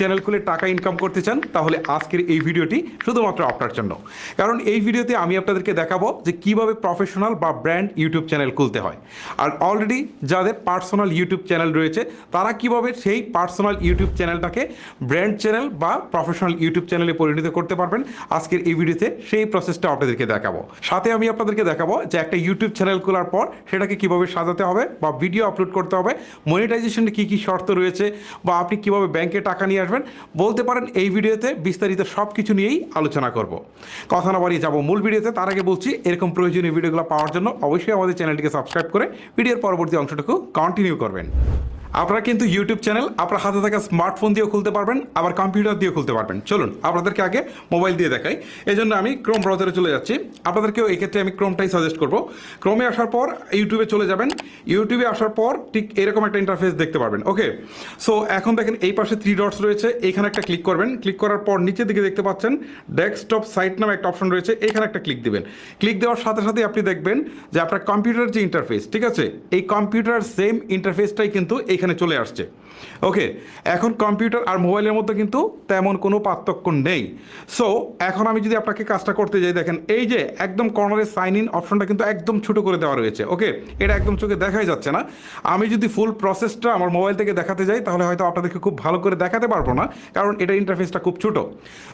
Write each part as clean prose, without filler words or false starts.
Channel খুলে টাকা income করতে চান তাহলে আজকের এই ভিডিওটি শুধুমাত্র আপনার জন্য। কারণ এই ভিডিওতে আমি আপনাদেরকে দেখাবো যে কিভাবে প্রফেশনাল বা ব্র্যান্ড ইউটিউব চ্যানেল খুলতে হয়, আর অলরেডি যাদের পার্সোনাল ইউটিউব চ্যানেল রয়েছে তারা কিভাবে সেই পার্সোনাল ইউটিউব চ্যানেলটাকে ব্র্যান্ড চ্যানেল বা প্রফেশনাল ইউটিউব চ্যানেলে পরিণত করতে পারবেন। আজকের এই ভিডিওতে সেই প্রসেসটা আপনাদেরকে দেখাবো। সাথে আমি আপনাদেরকে দেখাবো যে একটা ইউটিউব চ্যানেল খোলার পর সেটাকে কিভাবে সাজাতে হবে বা ভিডিও আপলোড করতে হবে, মনিটাইজেশনে কী কী শর্ত রয়েছে, বা আপনি কিভাবে ব্যাংকে টাকা নিয়ে আসবেন বলতে পারেন। এই ভিডিওতে বিস্তারিত সব কিছু নিয়েই আলোচনা করব। কথা না বাড়িয়ে যাবো মূল ভিডিওতে। তার আগে বলছি, এরকম প্রয়োজনীয় ভিডিওগুলো পাওয়ার জন্য অবশ্যই আমাদের চ্যানেলটিকে সাবস্ক্রাইব করে ভিডিওর পরবর্তী অংশটুকু কন্টিনিউ করবেন। আপনারা কিন্তু ইউটিউব চ্যানেল আপনার হাতে থাকা স্মার্টফোন দিয়েও খুলতে পারবেন, আবার কম্পিউটার দিয়েও খুলতে পারবেন। চলুন আপনাদেরকে আগে মোবাইল দিয়ে দেখাই। এই জন্য আমি ক্রোম ব্রাউজারে চলে যাচ্ছি। আপনাদেরকেও এই ক্ষেত্রে আমি ক্রোমটাই সাজেস্ট করব। ক্রোমে আসার পর ইউটিউবে চলে যাবেন। ইউটিউবে আসার পর ঠিক এরকম একটা ইন্টারফেস দেখতে পারবেন। ওকে, সো এখন দেখেন এই পাশে 3 ডটস রয়েছে, এখানে একটা ক্লিক করবেন। ক্লিক করার পর নিচের দিকে দেখতে পাচ্ছেন ডেস্কটপ সাইট নামে একটা অপশন রয়েছে, এখানে একটা ক্লিক দিবেন। ক্লিক দেওয়ার সাথে সাথে আপনি দেখবেন যে আপনার কম্পিউটারের যে ইন্টারফেস, ঠিক আছে, এই কম্পিউটার সেম ইন্টারফেসটাই কিন্তু এখানে চলে আসছে। ওকে, এখন কম্পিউটার আর মোবাইলের মধ্যে কিন্তু তেমন কোনো পার্থক্য নেই। সো এখন আমি যদি আপনাকে কাজটা করতে যাই, দেখেন এই যে একদম কর্নারে সাইন ইন অপশনটা কিন্তু একদম ছোট করে দেওয়া রয়েছে। ওকে, এটা একদম চোখে দেখাই যাচ্ছে না। আমি যদি ফুল প্রসেসটা আমার মোবাইল থেকে দেখাতে যাই তাহলে হয়তো আপনাদেরকে খুব ভালো করে দেখাতে পারবো না, কারণ এটা ইন্টারফেসটা খুব ছোট।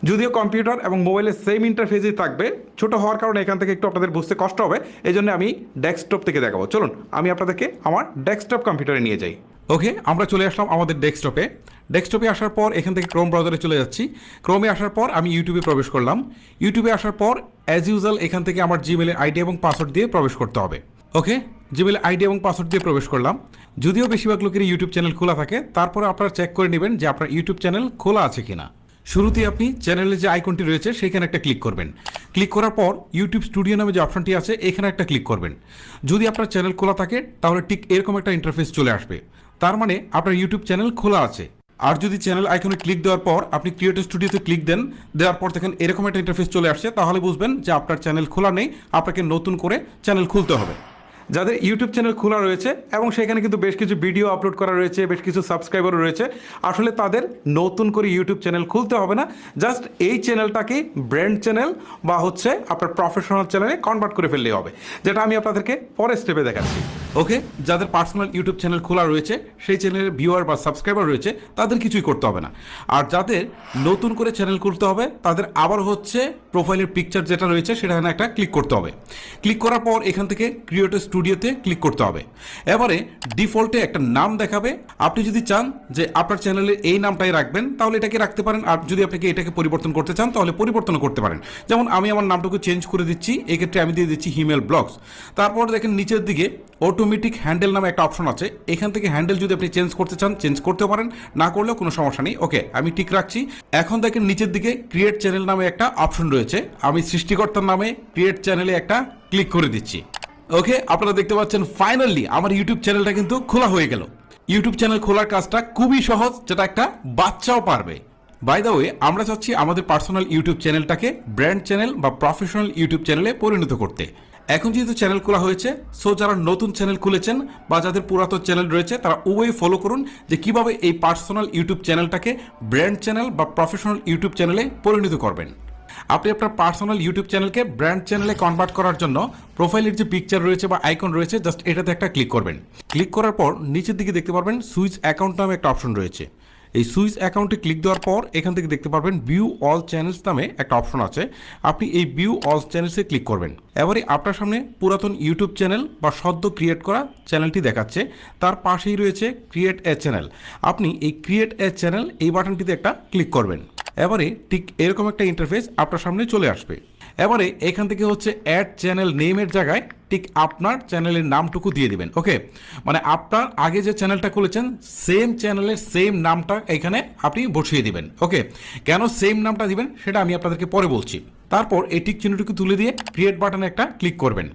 যদিও কম্পিউটার এবং মোবাইলের সেম ইন্টারফেসই থাকবে, ছোট হওয়ার কারণে এখান থেকে একটু আপনাদের বুঝতে কষ্ট হবে। এই জন্য আমি ডেস্কটপ থেকে দেখাবো। চলুন আমি আপনাদেরকে আমার ডেস্কটপ কম্পিউটারে নিয়ে যাই। ওকে, আমরা চলে আসলাম আমাদের ডেস্কটপে। ডেস্কটপে আসার পর এখান থেকে ক্রোম ব্রাউজারে চলে যাচ্ছি। ক্রোমে আসার পর আমি ইউটিউবে প্রবেশ করলাম। ইউটিউবে আসার পর অ্যাজ ইউজুয়াল এখান থেকে আমার জিমেলের আইডি এবং পাসওয়ার্ড দিয়ে প্রবেশ করতে হবে। ওকে, জিমেল আইডি এবং পাসওয়ার্ড দিয়ে প্রবেশ করলাম। যদিও বেশিরভাগ লোকের ইউটিউব চ্যানেল খোলা থাকে, তারপরে আপনারা চেক করে নেবেন যে আপনার ইউটিউব চ্যানেল খোলা আছে কিনা। শুরুতেই আপনি চ্যানেলের যে আইকনটি রয়েছে সেখানে একটা ক্লিক করবেন। ক্লিক করার পর ইউটিউব স্টুডিও নামে যে অপশনটি আছে এখানে একটা ক্লিক করবেন। যদি আপনার চ্যানেল খোলা থাকে তাহলে ঠিক এরকম একটা ইন্টারফেস চলে আসবে, তার মানে আপনার ইউটিউব চ্যানেল খোলা আছে। আর যদি চ্যানেল আইকনে ক্লিক দেওয়ার পর আপনি ক্রিয়েটর স্টুডিওতে ক্লিক দেন, দেওয়ার পর দেখেন এরকম একটা ইন্টারফেস চলে আসছে, তাহলে বুঝবেন যে আপনার চ্যানেল খোলা নেই, আপনাকে নতুন করে চ্যানেল খুলতে হবে। যাদের ইউটিউব চ্যানেল খোলা রয়েছে এবং সেখানে কিন্তু বেশ কিছু ভিডিও আপলোড করা রয়েছে, বেশ কিছু সাবস্ক্রাইবারও রয়েছে, আসলে তাদের নতুন করে ইউটিউব চ্যানেল খুলতে হবে না। জাস্ট এই চ্যানেলটাকে ব্র্যান্ড চ্যানেল বা হচ্ছে আপনার প্রফেশনাল চ্যানেলে কনভার্ট করে ফেললেই হবে, যেটা আমি আপনাদেরকে পরের স্টেপে দেখাচ্ছি। ওকে, যাদের পার্সোনাল ইউটিউব চ্যানেল খোলা রয়েছে, সেই চ্যানেলের ভিউয়ার বা সাবস্ক্রাইবার রয়েছে, তাদের কিছুই করতে হবে না। আর যাদের নতুন করে চ্যানেল খুলতে হবে তাদের আবার হচ্ছে প্রোফাইলের পিকচার যেটা রয়েছে সেটা একটা ক্লিক করতে হবে। ক্লিক করার পর এখান থেকে ক্রিয়েটর স্টুডিওতে ক্লিক করতে হবে। এবারে ডিফল্টে একটা নাম দেখাবে। আপনি যদি চান যে আপনার চ্যানেলে এই নামটাই রাখবেন তাহলে এটাকে রাখতে পারেন, আর যদি আপনাকে এটাকে পরিবর্তন করতে চান তাহলে পরিবর্তনও করতে পারেন। যেমন আমি আমার নামটাকে চেঞ্জ করে দিচ্ছি, এক্ষেত্রে আমি দিয়ে দিচ্ছি হিমেল ব্লগস। তারপর দেখেন নিচের দিকে অটোমেটিক হ্যান্ডেল নামে একটা অপশন আছে, এখান থেকে হ্যান্ডেল যদি আপনি চেঞ্জ করতে চান চেঞ্জ করতে পারেন, না করলেও কোনো সমস্যা নেই। ওকে, আমি ঠিক রাখছি। এখন দেখেন নিচের দিকে ক্রিয়েট চ্যানেল নামে একটা অপশন রয়েছে, আমি সৃষ্টিকর্তার নামে ক্রিয়েট চ্যানেলে একটা ক্লিক করে দিচ্ছি। ওকে, আপনারা দেখতে পাচ্ছেন ফাইনালি আমার ইউটিউব চ্যানেলটা কিন্তু খোলা হয়ে গেল। ইউটিউব চ্যানেল খোলার কাজটা খুবই সহজ, যেটা একটা বাচ্চাও পারবে। বাই দ্য ওয়ে, আমরা চাচ্ছি আমাদের পার্সোনাল ইউটিউব চ্যানেলটাকে ব্র্যান্ড চ্যানেল বা প্রফেশনাল ইউটিউব চ্যানেলে পরিণত করতে। এখন যেহেতু চ্যানেল খোলা হয়েছে, সো যারা নতুন চ্যানেল খুলেছেন বা যাদের পুরাতন চ্যানেল রয়েছে তারা ওই ফলো করুন যে কিভাবে এই পার্সোনাল ইউটিউব চ্যানেলটাকে ব্র্যান্ড চ্যানেল বা প্রফেশনাল ইউটিউব চ্যানেলে পরিণত করবেন। আপনি আপনার পার্সোনাল ইউটিউব চ্যানেলকে ব্র্যান্ড চ্যানেলে কনভার্ট করার জন্য প্রোফাইলের যে পিকচার রয়েছে বা আইকন রয়েছে জাস্ট এটাতে একটা ক্লিক করবেন। ক্লিক করার পর নিচের দিকে দেখতে পারবেন সুইচ অ্যাকাউন্ট নামে একটা অপশন রয়েছে। এই সুইচ অ্যাকাউন্টে ক্লিক দেওয়ার পর এখান থেকে দেখতে পারবেন ভিউ অল চ্যানেলস নামে একটা অপশন আছে, আপনি এই ভিউ অল চ্যানেলসে ক্লিক করবেন। এবারে আপনার সামনে পুরাতন ইউটিউব চ্যানেল বা সদ্য ক্রিয়েট করা চ্যানেলটি দেখাচ্ছে, তার পাশেই রয়েছে ক্রিয়েট এ চ্যানেল। আপনি এই ক্রিয়েট এ চ্যানেল এই বাটনটিতে একটা ক্লিক করবেন। এবারে ঠিক এরকম একটা ইন্টারফেস আপনার সামনে চলে আসবে। এবারে এখান থেকে হচ্ছে অ্যাড চ্যানেল নেমের জায়গায় ঠিক আপনার চ্যানেলের নামটুকু দিয়ে দিবেন। ওকে, মানে আপনার আগে যে চ্যানেলটা খুলেছেন সেম চ্যানেলের সেম নামটা এখানে আপনি বসিয়ে দিবেন। ওকে, কেন সেম নামটা দিবেন সেটা আমি আপনাদেরকে পরে বলছি। তারপর এই টিক চিহ্নটুকু তুলে দিয়ে ক্রিয়েট বাটনে একটা ক্লিক করবেন।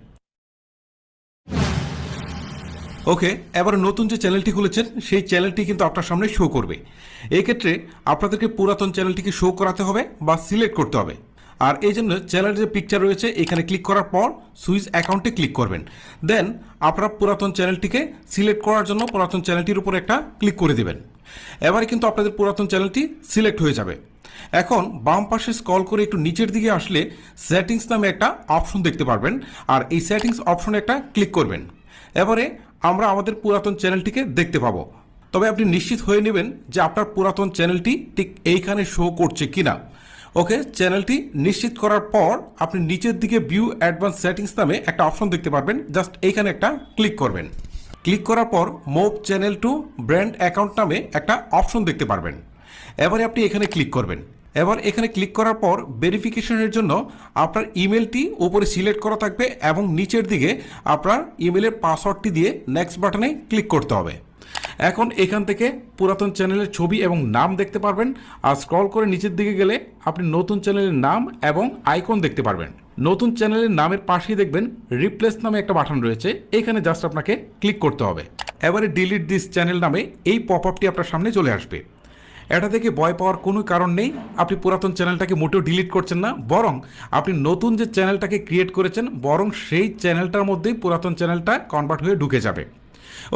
ওকে, এবার নতুন যে চ্যানেলটি খুলেছেন সেই চ্যানেলটি কিন্তু আপনার সামনে শো করবে। এই ক্ষেত্রে আপনাদেরকে পুরাতন চ্যানেলটিকে শো করাতে হবে বা সিলেক্ট করতে হবে। আর এই জন্য চ্যানেলের যে পিকচার রয়েছে এখানে ক্লিক করার পর সুইচ অ্যাকাউন্টে ক্লিক করবেন। দেন আপনারা পুরাতন চ্যানেলটিকে সিলেক্ট করার জন্য পুরাতন চ্যানেলটির উপর একটা ক্লিক করে দেবেন। এবারে কিন্তু আপনাদের পুরাতন চ্যানেলটি সিলেক্ট হয়ে যাবে। এখন বাম পাশে স্ক্রল করে একটু নিচের দিকে আসলে সেটিংস নামে একটা অপশন দেখতে পারবেন, আর এই সেটিংস অপশনে একটা ক্লিক করবেন। এবারে আমরা আমাদের পুরাতন চ্যানেলটিকে দেখতে পাবো, তবে আপনি নিশ্চিত হয়ে নেবেন যে আপনার পুরাতন চ্যানেলটি ঠিক এইখানে শো করছে কিনা। ওকে, চ্যানেলটি নিশ্চিত করার পর আপনি নিচের দিকে ভিউ অ্যাডভান্স সেটিংস নামে একটা অপশন দেখতে পারবেন, জাস্ট এইখানে একটা ক্লিক করবেন। ক্লিক করার পর move channel to brand account নামে একটা অপশন দেখতে পারবেন। এবারে আপনি এখানে ক্লিক করবেন। এবার এখানে ক্লিক করার পর ভেরিফিকেশনের জন্য আপনার ইমেলটি উপরে সিলেক্ট করা থাকবে এবং নিচের দিকে আপনার ইমেলের পাসওয়ার্ডটি দিয়ে নেক্সট বাটনে ক্লিক করতে হবে। এখন এখান থেকে পুরাতন চ্যানেলের ছবি এবং নাম দেখতে পারবেন, আর স্ক্রল করে নিচের দিকে গেলে আপনি নতুন চ্যানেলের নাম এবং আইকন দেখতে পারবেন। নতুন চ্যানেলের নামের পাশেই দেখবেন রিপ্লেস নামে একটা বাটন রয়েছে, এখানে জাস্ট আপনাকে ক্লিক করতে হবে। এবারে ডিলিট দিস চ্যানেল নামে এই পপ আপটি আপনার সামনে চলে আসবে। এটা থেকে ভয় পাওয়ার কোনো কারণ নেই, আপনি পুরাতন চ্যানেলটাকে মোটেও ডিলিট করছেন না, বরং আপনি নতুন যে চ্যানেলটাকে ক্রিয়েট করেছেন বরং সেই চ্যানেলটার মধ্যেই পুরাতন চ্যানেলটা কনভার্ট হয়ে ঢুকে যাবে।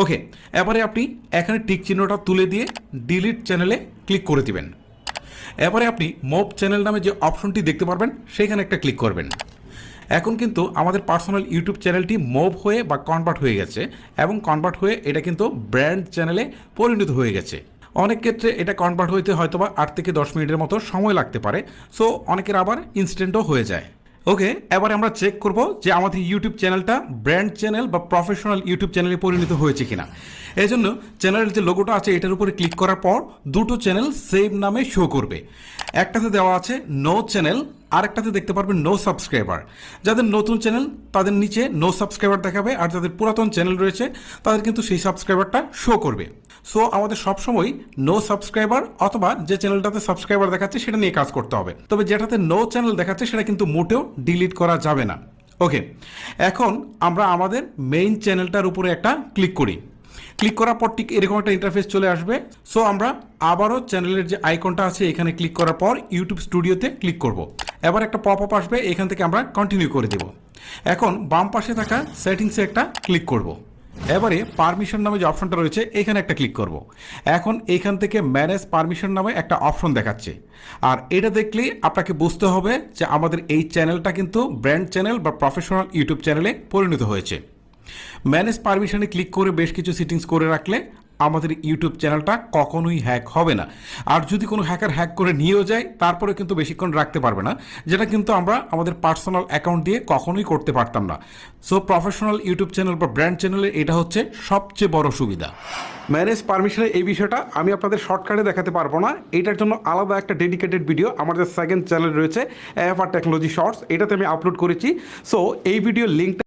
ওকে, এবারে আপনি এখানে টিক চিহ্নটা তুলে দিয়ে ডিলিট চ্যানেলে ক্লিক করে দিবেন। এবারে আপনি মুভ চ্যানেল নামে যে অপশনটি দেখতে পারবেন সেখানে একটা ক্লিক করবেন। এখন কিন্তু আমাদের পার্সোনাল ইউটিউব চ্যানেলটি মুভ হয়ে বা কনভার্ট হয়ে গেছে, এবং কনভার্ট হয়ে এটা কিন্তু ব্র্যান্ড চ্যানেলে পরিণত হয়ে গেছে। অনেক ক্ষেত্রে এটা কনভার্ট হইতে হয়তোবা 8 থেকে 10 মিনিটের মতো সময় লাগতে পারে, সো অনেকের আবার ইনস্ট্যান্টও হয়ে যায়। ওকে, এবারে আমরা চেক করব যে আমাদের ইউটিউব চ্যানেলটা ব্র্যান্ড চ্যানেল বা প্রফেশনাল ইউটিউব চ্যানেলে পরিণত হয়েছে কিনা। এই জন্য চ্যানেলের যে লোগোটা আছে এটার উপরে ক্লিক করার পর দুটো চ্যানেল সেম নামে শো করবে। একটাতে দেওয়া আছে নো চ্যানেল, আরেকটাতে দেখতে পারবেন নো সাবস্ক্রাইবার। যাদের নতুন চ্যানেল তাদের নিচে নো সাবস্ক্রাইবার দেখাবে, আর যাদের পুরাতন চ্যানেল রয়েছে তাদের কিন্তু সেই সাবস্ক্রাইবারটা শো করবে। সো আমাদের সবসময় নো সাবস্ক্রাইবার অথবা যে চ্যানেলটাতে সাবস্ক্রাইবার দেখাচ্ছে সেটা নিয়ে কাজ করতে হবে, তবে যেটাতে নো চ্যানেল দেখাচ্ছে সেটা কিন্তু মোটেও ডিলিট করা যাবে না। ওকে, এখন আমরা আমাদের মেইন চ্যানেলটার উপরে একটা ক্লিক করি। ক্লিক করার পর ঠিক এরকম একটা ইন্টারফেস চলে আসবে। সো আমরা আবারও চ্যানেলের যে আইকনটা আছে এখানে ক্লিক করার পর ইউটিউব স্টুডিওতে ক্লিক করব। এবার একটা পপ আপ আসবে, এখান থেকে আমরা কন্টিনিউ করে দেব। এখন বাম পাশে থাকা সেটিংসে একটা ক্লিক করব। এবারে পারমিশন নামে যে অপশনটা রয়েছে এখানে একটা ক্লিক করব। এখন এইখান থেকে ম্যানেজ পারমিশন নামে একটা অপশন দেখাচ্ছে, আর এটা দেখলেই আপনাকে বুঝতে হবে যে আমাদের এই চ্যানেলটা কিন্তু ব্র্যান্ড চ্যানেল বা প্রফেশনাল ইউটিউব চ্যানেলে পরিণত হয়েছে। ম্যানেজ পারমিশনে ক্লিক করে বেশ কিছু সেটিংস করে রাখলে আমাদের ইউটিউব চ্যানেলটা কখনোই হ্যাক হবে না। আর যদি কোনো হ্যাকার হ্যাক করে নিয়েও যায় তারপরে কিন্তু বেশিক্ষণ রাখতে পারবে না, যেটা কিন্তু আমরা আমাদের পার্সোনাল অ্যাকাউন্ট দিয়ে কখনোই করতে পারতাম না। সো প্রফেশনাল ইউটিউব চ্যানেল বা ব্র্যান্ড চ্যানেলে এটা হচ্ছে সবচেয়ে বড় সুবিধা। ম্যানেজ পারমিশনের এই বিষয়টা আমি আপনাদের শর্টকাটে দেখাতে পারবো না, এটার জন্য আলাদা একটা ডেডিকেটেড ভিডিও আমাদের সেকেন্ড চ্যানেল রয়েছে এফআর টেকনোলজি শর্টস, এটাতে আমি আপলোড করেছি। সো এই ভিডিওর লিঙ্কটা